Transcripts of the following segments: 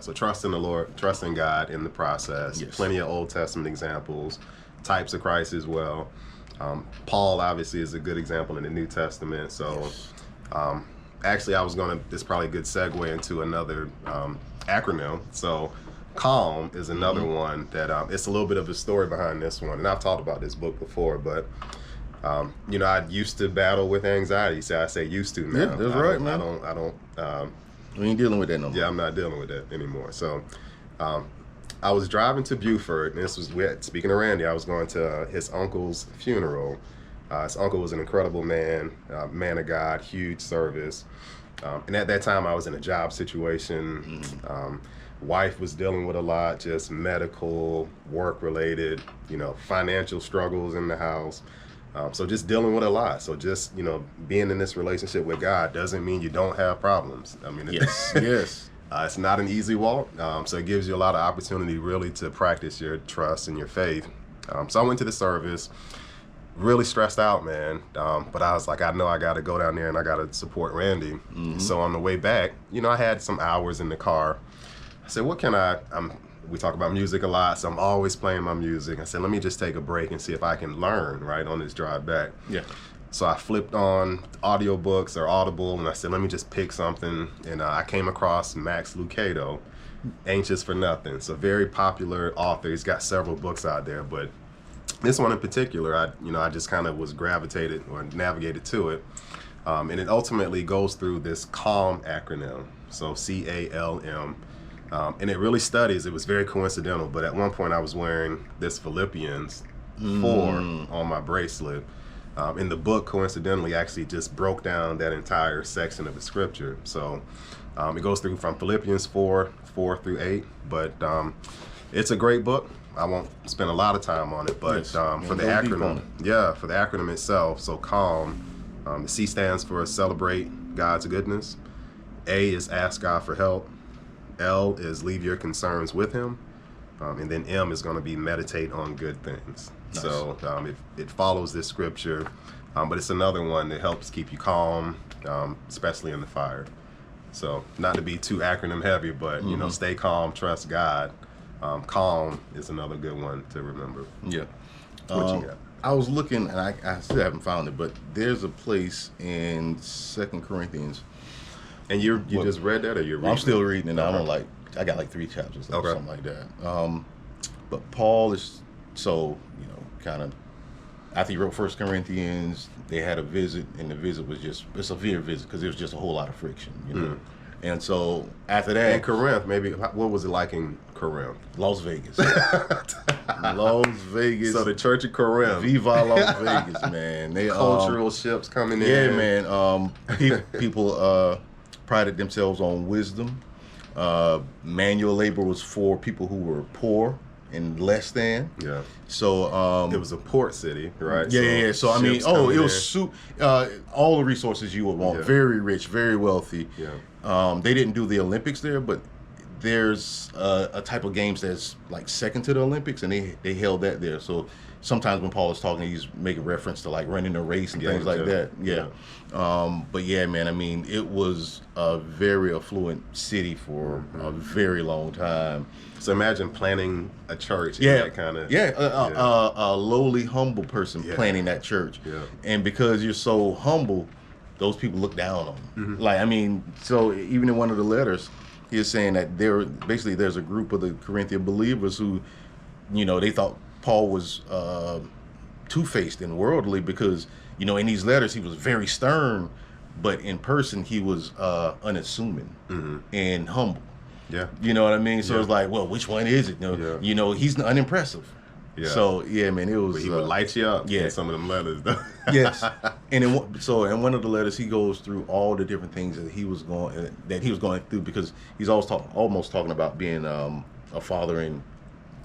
So trust in the Lord, trust in God in the process. Yes. Plenty of Old Testament examples, types of Christ as well. Paul obviously is a good example in the New Testament. So actually it's probably a good segue into another acronym. So CALM is another one that it's a little bit of a story behind this one. And I've talked about this book before, but I used to battle with anxiety. So I say used to now. Yeah, that's right, man. I don't. We ain't dealing with that no more. Yeah, I'm not dealing with that anymore. So, I was driving to Beaufort, and speaking of Randy, I was going to his uncle's funeral. His uncle was an incredible man, man of God, huge service. And at that time, I was in a job situation. Wife was dealing with a lot, just medical, work-related, financial struggles in the house. So just dealing with a lot. So just, being in this relationship with God doesn't mean you don't have problems. I mean, yes. It's not an easy walk. So it gives you a lot of opportunity really to practice your trust and your faith. So I went to the service, really stressed out, man. But I was like, I know I got to go down there and I got to support Randy. So on the way back, I had some hours in the car. I said, what can we talk about music a lot, so I'm always playing my music. I said, let me just take a break and see if I can learn, right, on this drive back. Yeah. So I flipped on audiobooks or Audible, and I said, let me just pick something. And I came across Max Lucado, Anxious for Nothing. So very popular author. He's got several books out there, but this one in particular, I just kind of was gravitated or navigated to it. And it ultimately goes through this CALM acronym, so CALM. And it really studies, it was very coincidental, but at one point I was wearing this Philippians 4 on my bracelet. And the book coincidentally actually just broke down that entire section of the scripture. So it goes through from Philippians 4 through 8, but it's a great book. I won't spend a lot of time on it, but for the acronym itself, so CALM, the C stands for Celebrate God's Goodness. A is Ask God for Help. L is Leave Your Concerns with Him. And then M is going to be Meditate on Good Things. Nice. So it follows this scripture, but it's another one that helps keep you calm, especially in the fire. So not to be too acronym heavy, but stay calm, trust God. CALM is another good one to remember. Yeah. What you got? I was looking, and I still haven't found it, but there's a place in 2 Corinthians. And you just read that, or you're reading? I'm still reading it. Okay. I got like 3 chapters left, something like that. But Paul is kind of, after he wrote 1 Corinthians, they had a visit, and the visit was just a severe visit because there was just a whole lot of friction, And so after that, in Corinth, maybe what was it like in Corinth? Las Vegas. Las Vegas. So the Church of Corinth. Viva Las Vegas, man. They cultural ships coming in. Yeah, man. People prided themselves on wisdom. Manual labor was for people who were poor and less than. Yeah. So it was a port city, right? Yeah. So I mean, it was all the resources you would want. Yeah. Very rich, very wealthy. Yeah. They didn't do the Olympics there, but there's a type of games that's like second to the Olympics, and they held that there. So sometimes when Paul is talking, he's making reference to like running a race and things like that. Yeah. But yeah, man, I mean, it was a very affluent city for a very long time. So imagine planning a church. That kind of. A lowly, humble person planning that church. Yeah. And because you're so humble, those people look down on you. Like, I mean, so even in one of the letters, he is saying that there's a group of the Corinthian believers who, they thought Paul was two-faced and worldly because, in these letters he was very stern, but in person he was unassuming and humble. Yeah. You know what I mean? So it's like, well, which one is it? He's unimpressive. Yeah. So yeah, man, it was. But he would light you up. Yeah. In some of them letters, though. Yes. And in one of the letters, he goes through all the different things that he was going through because he's almost talking about being a father in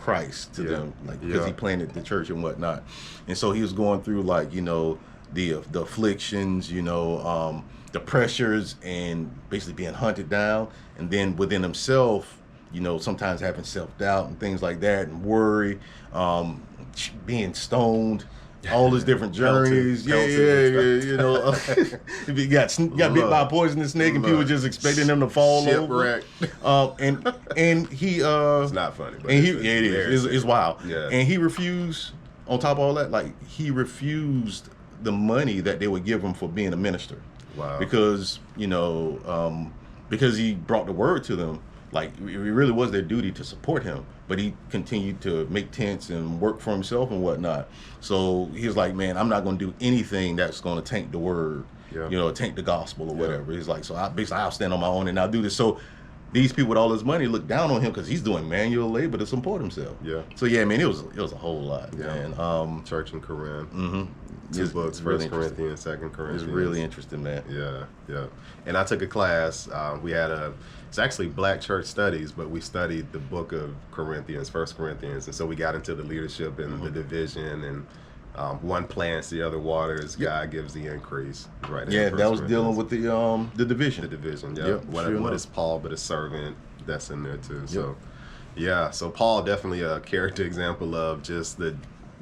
Christ to them, like because he planted the church and whatnot. And so he was going through like the afflictions, the pressures, and basically being hunted down, and then within himself, sometimes having self-doubt and things like that, and worry, being stoned, all his different journeys. Pelted. You know, if he got bit by a poisonous snake, and people just expecting him to fall over. And he it's not funny, but and it is. It's wild. Yeah. And he refused. On top of all that, like he refused the money that they would give him for being a minister. Wow. Because because he brought the word to them. Like it really was their duty to support him, but he continued to make tents and work for himself and whatnot. So he was like, man, I'm not going to do anything that's going to taint the word, you know, taint the gospel or whatever. He's like, so I'll stand on my own and I'll do this. So these people with all his money look down on him because he's doing manual labor to support himself. Yeah. So yeah, man, it was a whole lot, man. Church in Corinth. Mm-hmm. Two books, really 1 Corinthians, 2 Corinthians. It's really interesting, man. Yeah. And I took a class. We had it's actually Black Church Studies, but we studied the book of Corinthians, 1 Corinthians. And so we got into the leadership and the division, and one plants, the other waters, God gives the increase. Right. Yeah, that was dealing with the division. The division, yeah. Yep, What is Paul but a servant? That's in there too. So, yeah. So Paul definitely a character example of just the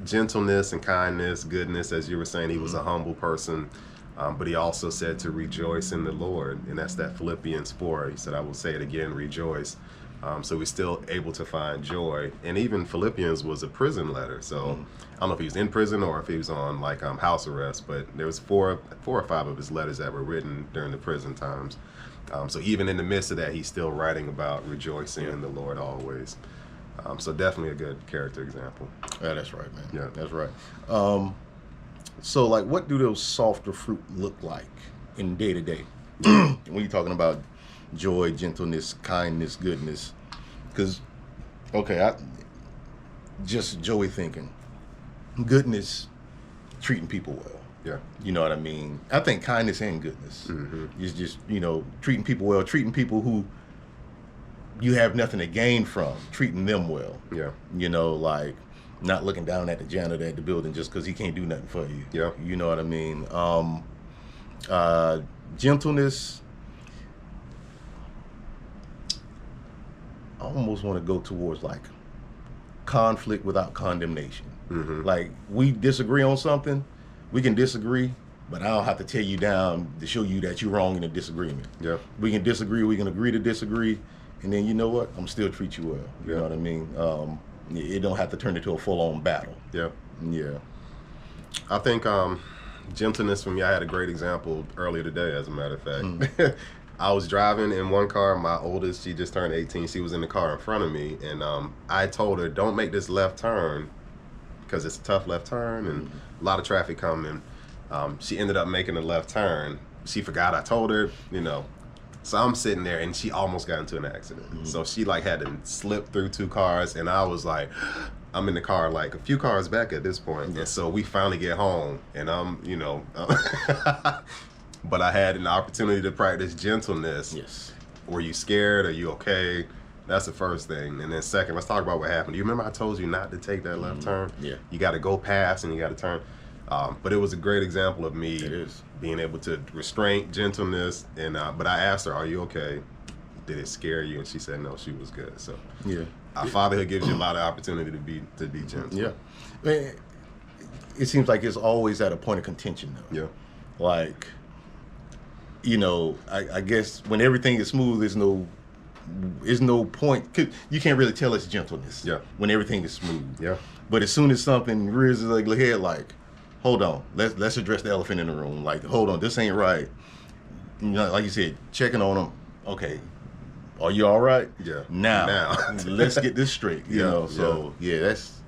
gentleness and kindness, goodness. As you were saying, he was a humble person. But he also said to rejoice in the Lord, and that's that Philippians 4. He said, I will say it again, rejoice. So we're still able to find joy. And even Philippians was a prison letter. So I don't know if he was in prison or if he was on like house arrest, but there was four or five of his letters that were written during the prison times. So even in the midst of that, he's still writing about rejoicing in the Lord always. So definitely a good character example. Yeah, that's right, man. Yeah, that's right. So, like, what do those softer fruit look like in day to day? When you're talking about joy, gentleness, kindness, goodness, because, okay, just Joey thinking, goodness, treating people well. Yeah. You know what I mean? I think kindness and goodness is just, you know, treating people well, treating people who you have nothing to gain from, treating them well. Yeah. You know, like not looking down at the janitor at the building just because he can't do nothing for you. Yeah. You know what I mean? Gentleness. I almost want to go towards like conflict without condemnation. Like we disagree on something, we can disagree, but I don't have to tear you down to show you that you're wrong in a disagreement. Yeah. We can disagree, we can agree to disagree, and then you know what? I'm still treat you well. You know what I mean? It don't have to turn into a full-on battle. Yeah. Yeah. I think gentleness for me, I had a great example earlier today, as a matter of fact. I was driving in one car. My oldest, she just turned 18. She was in the car in front of me, and I told her, don't make this left turn because it's a tough left turn and a lot of traffic coming. She ended up making a left turn. She forgot I told her, you know. So I'm sitting there, and she almost got into an accident. So she like had to slip through two cars, and I was like, I'm in the car like a few cars back at this point. And so we finally get home, and I'm, you know, but I had an opportunity to practice gentleness. Yes. Were you scared? Are you okay? That's the first thing. And then second, let's talk about what happened. Do you remember I told you not to take that left turn? Yeah. You got to go past and you got to turn. But it was a great example of me being able to restrain, gentleness. And but I asked her, are you okay? Did it scare you? And she said, no, she was good. So yeah, our fatherhood gives you a lot of opportunity to be gentle. Yeah. Man, it seems like it's always at a point of contention, though. Yeah. Like, you know, I guess when everything is smooth, there's no point. You can't really tell it's gentleness. Yeah. When everything is smooth. Yeah. But as soon as something rears its ugly head, like, hold on, let's address the elephant in the room. Like, hold on, this ain't right. You know, like you said, checking on them. Okay, are you all right? Yeah. Now. Let's get this straight. You know. So that's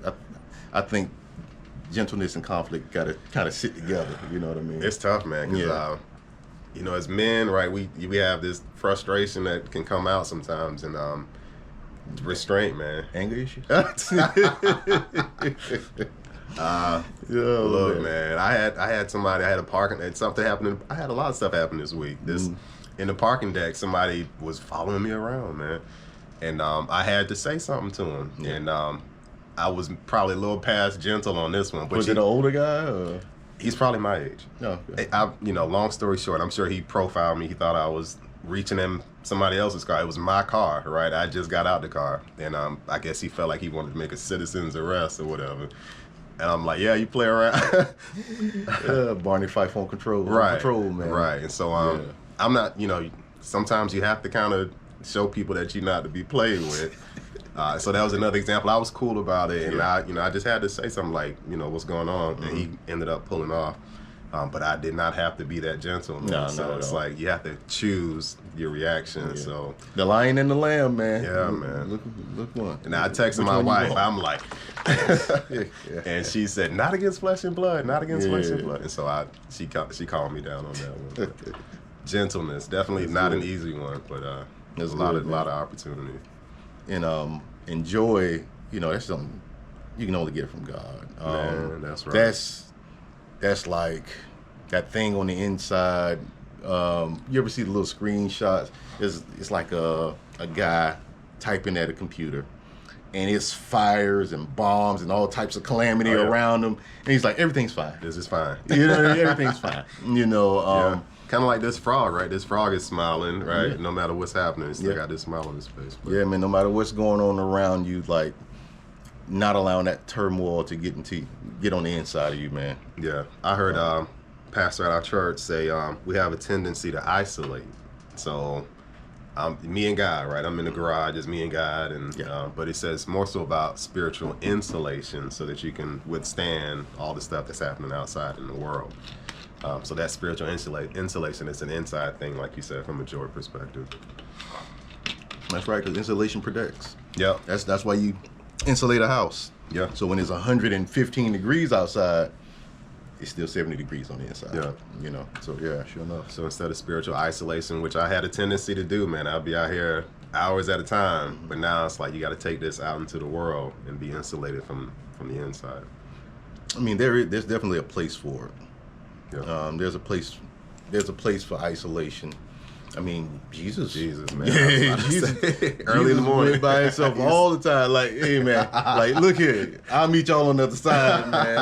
I think gentleness and conflict gotta kind of sit together. You know what I mean? It's tough, man. 'Cause, you know, as men, right, we have this frustration that can come out sometimes, and restraint, man. Anger issues. Look, man, I had somebody. I had a parking. Something happened. I had a lot of stuff happen this week. In the parking deck, somebody was following me around, man, and I had to say something to him, and I was probably a little past gentle on this one. But was it an older guy? Or? He's probably my age. Oh, okay. You know, long story short, I'm sure he profiled me. He thought I was reaching in somebody else's car. It was my car, right? I just got out the car, and I guess he felt like he wanted to make a citizen's arrest or whatever. And I'm like, yeah, you play around. Barney Fife on control. Right. On control, man. Right. And so I'm not, sometimes you have to kind of show people that you're not to be played with. So that was another example. I was cool about it, and I just had to say something like, what's going on, and he ended up pulling off. But I did not have to be that gentle. No, so it's like you have to choose your reaction. Yeah. So the lion and the lamb, man. Yeah, man. Look one. And I texted my wife. I'm like, and she said, "Not against flesh and blood. Not against flesh and blood." And so she calmed me down on that one. Gentleness, definitely not an easy one, but there's a lot of opportunity. And joy, that's something you can only get from God. Man, that's right. That's like that thing on the inside. You ever see the little screenshots? It's like a guy typing at a computer, and it's fires and bombs and all types of calamity around him, and he's like, everything's fine. This is fine. Everything's fine. Kind of like this frog, right? This frog is smiling, right? Yeah. No matter what's happening, he's still got this smile on his face. But. Yeah, man. No matter what's going on around you, like, not allowing that turmoil to get on the inside of you, man. Yeah, I heard pastor at our church say we have a tendency to isolate. So, me and God, right? I'm in the garage, it's me and God, and but it says more so about spiritual insulation, so that you can withstand all the stuff that's happening outside in the world. So that spiritual insulation is an inside thing, like you said, from a joy perspective. That's right, because insulation protects. Yeah, that's why you insulate a house. Yeah. So when it's 115 degrees outside, it's still 70 degrees on the inside. Yeah. So yeah, sure enough. So instead of spiritual isolation, which I had a tendency to do, man, I'd be out here hours at a time. But now it's like you got to take this out into the world and be insulated from the inside. I mean, there's definitely a place for it. Yeah. There's a place for isolation. I mean, Jesus, man. Yeah, Jesus. Early in the morning by himself all the time. Like, hey, man, like, look here, I'll meet y'all on the other side, man.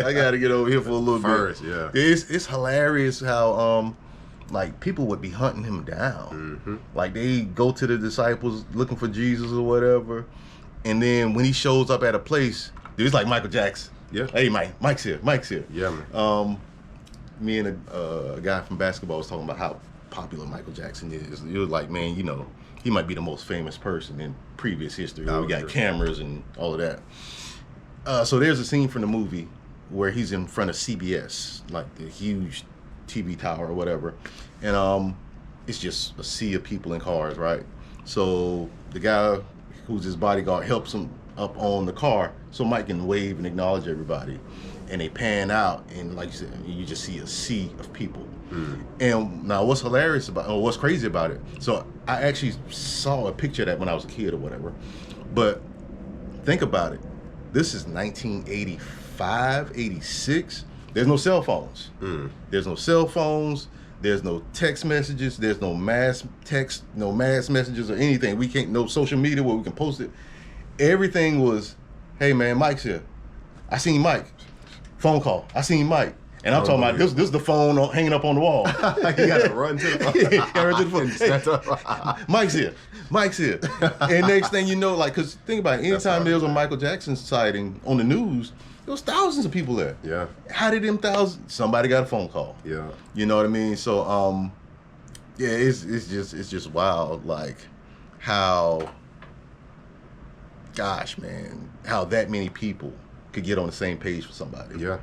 I got to get over here for a little bit. Yeah. It's hilarious how like people would be hunting him down. Mm-hmm. Like they go to the disciples looking for Jesus or whatever, and then when he shows up at a place, dude, it's like Michael Jackson. Yeah. Hey, Mike's here. Yeah, man. Me and a guy from basketball was talking about how popular Michael Jackson is. It was like, man, he might be the most famous person in previous history. We got cameras and all of that. So there's a scene from the movie where he's in front of CBS, like the huge TV tower or whatever, and it's just a sea of people in cars, right? So the guy who's his bodyguard helps him up on the car so Mike can wave and acknowledge everybody. And they pan out, and like you said, you just see a sea of people. And now what's crazy about it, so I actually saw a picture of that when I was a kid or whatever, but think about it, this is 1985, 86, there's no cell phones. There's no cell phones, there's no text messages, there's no mass text, no mass messages or anything. We can't, no social media where we can post it. Everything was, hey man, Mike's here, I seen Mike. Phone call, I seen Mike. And I'm talking about this is the phone hanging up on the wall. You got to run to the phone. Hey, Mike's here. And next thing you know, like, because think about it, anytime there was a Michael Jackson sighting on the news, there was thousands of people there. Yeah. How did them thousands? Somebody got a phone call. Yeah. You know what I mean? So, yeah, it's just wild, like how, gosh, man, how that many people could get on the same page for somebody. Yeah.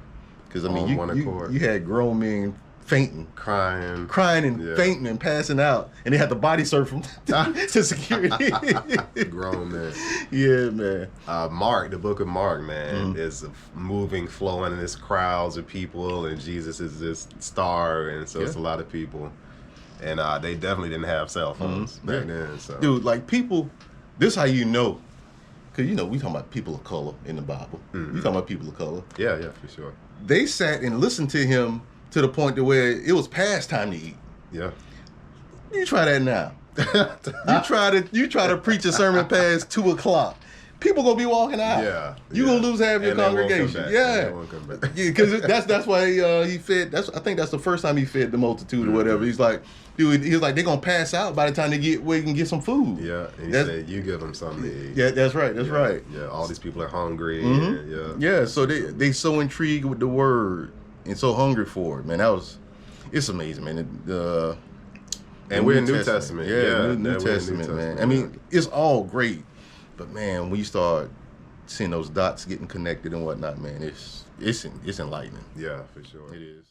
Because, I mean, you had grown men fainting. Crying and fainting and passing out. And they had to body surf them to security. Grown men. Yeah, man. Mark, the book of Mark, man, is moving, flowing, and there's crowds of people, and Jesus is this star, and so it's a lot of people. And they definitely didn't have cell phones back then. So. Dude, like people, this how you know. Because, we talking about people of color in the Bible. We talking about people of color. Yeah, for sure. They sat and listened to him to the point to where it was past time to eat. Yeah. You try that now. You try to preach a sermon past 2:00. people gonna be walking out. Yeah, You gonna lose half your And they won't come congregation. back. Yeah, And they won't come back. yeah, because that's why he fed. I think that's the first time he fed the multitude or whatever. He's like, dude, he's like, they're gonna pass out by the time they get where you can get some food. Yeah, and he said, "You give them something to eat." Yeah, that's right. That's right. Yeah, all these people are hungry. Mm-hmm. And, Yeah, so they so intrigued with the word and so hungry for it, man. It's amazing, man. And we're in New Testament. Yeah, New Testament, man. I mean, it's all great, but man, when you start seeing those dots getting connected and whatnot, man, it's enlightening. Yeah, for sure. It is.